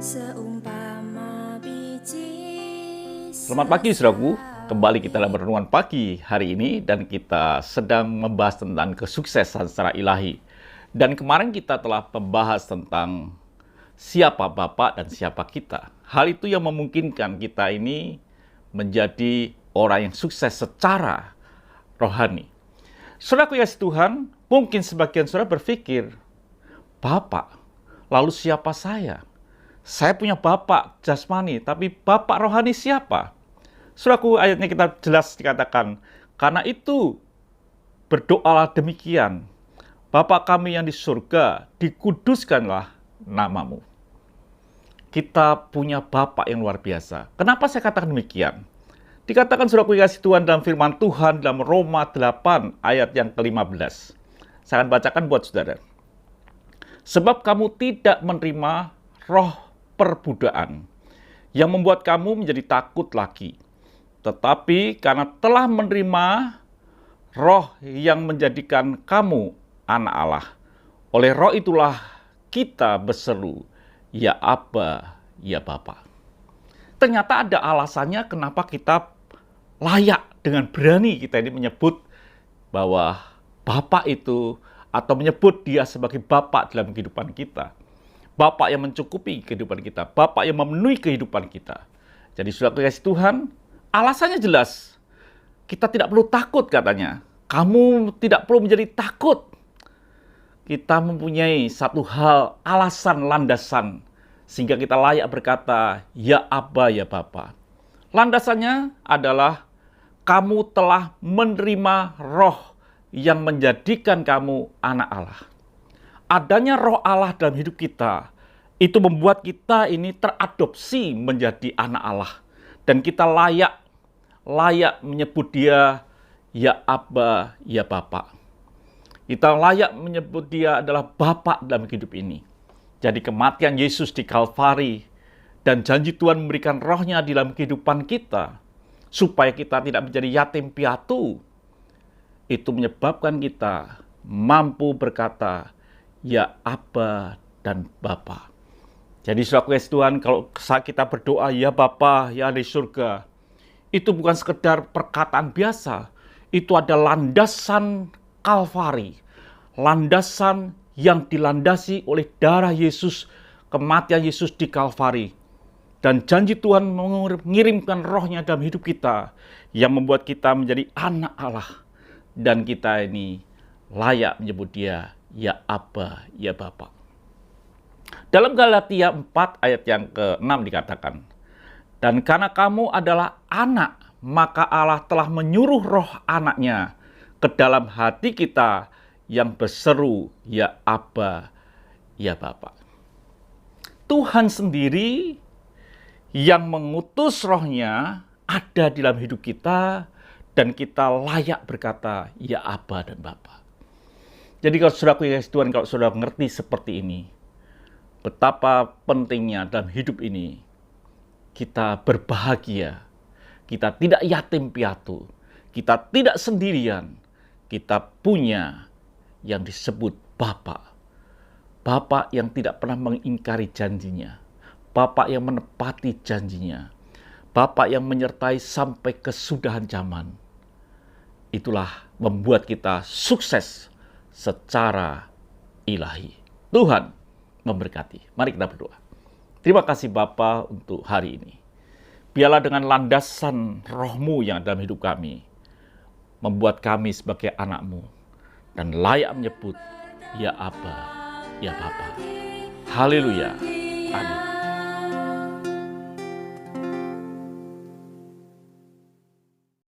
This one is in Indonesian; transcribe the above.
Seumpama biji. Selamat pagi saudaraku, kembali kita dalam renungan pagi hari ini dan kita sedang membahas tentang kesuksesan secara ilahi. Dan kemarin kita telah membahas tentang siapa Bapa dan siapa kita. Hal itu yang memungkinkan kita ini menjadi orang yang sukses secara rohani. Saudaraku ya Tuhan, mungkin sebagian saudara berpikir, Bapak, lalu siapa saya? Saya punya bapak jasmani, tapi bapak rohani siapa? Saudaraku, ayatnya kita jelas dikatakan, karena itu berdoalah demikian, Bapa kami yang di surga, dikuduskanlah namamu. Kita punya Bapa yang luar biasa. Kenapa saya katakan demikian? Dikatakan saudaraku kasih Tuhan dalam firman Tuhan dalam Roma 8 ayat yang ke-15. Saya akan bacakan buat saudara. Sebab kamu tidak menerima roh perbudakan yang membuat kamu menjadi takut lagi. Tetapi karena telah menerima roh yang menjadikan kamu anak Allah. Oleh roh itulah kita berseru, ya Aba, ya Bapa. Ternyata ada alasannya kenapa kita layak dengan berani kita ini menyebut bahwa Bapa itu atau menyebut dia sebagai Bapa dalam kehidupan kita. Bapak yang mencukupi kehidupan kita, Bapak yang memenuhi kehidupan kita. Jadi saudara kasih Tuhan, alasannya jelas. Kita tidak perlu takut katanya. Kamu tidak perlu menjadi takut. Kita mempunyai satu hal, alasan, landasan, sehingga kita layak berkata, ya Aba, ya Bapa. Landasannya adalah kamu telah menerima roh yang menjadikan kamu anak Allah. Adanya roh Allah dalam hidup kita, itu membuat kita ini teradopsi menjadi anak Allah. Dan kita layak menyebut dia, ya Aba, ya Bapa. Kita layak menyebut dia adalah Bapa dalam hidup ini. Jadi kematian Yesus di Kalvari, dan janji Tuhan memberikan rohnya di dalam kehidupan kita, supaya kita tidak menjadi yatim piatu, itu menyebabkan kita mampu berkata, ya Aba dan Bapa. Jadi saudara kasih Tuhan, kalau saat kita berdoa, ya Bapa, ya di surga, itu bukan sekedar perkataan biasa. Itu ada landasan Kalvari. Landasan yang dilandasi oleh darah Yesus, kematian Yesus di Kalvari. Dan janji Tuhan mengirimkan rohnya dalam hidup kita, yang membuat kita menjadi anak Allah. Dan kita ini layak menyebut dia, ya Aba, ya Bapa. Dalam Galatia 4 ayat yang ke-6 dikatakan, dan karena kamu adalah anak, maka Allah telah menyuruh roh anaknya ke dalam hati kita yang berseru, ya Aba, ya Bapa. Tuhan sendiri yang mengutus rohnya ada di dalam hidup kita, dan kita layak berkata, ya Aba dan Bapa. Jadi kalau saudara kasih Tuhan, kalau saudara mengerti seperti ini, betapa pentingnya dalam hidup ini kita berbahagia, kita tidak yatim piatu, kita tidak sendirian, kita punya yang disebut Bapa. Bapa yang tidak pernah mengingkari janjinya, Bapa yang menepati janjinya, Bapa yang menyertai sampai kesudahan zaman. Itulah membuat kita sukses secara ilahi. Tuhan memberkati. Mari kita berdoa. Terima kasih Bapa untuk hari ini. Biarlah dengan landasan roh-Mu yang dalam hidup kami, membuat kami sebagai anak-Mu, dan layak menyebut, ya Aba, ya Bapa. Haleluya. Amin.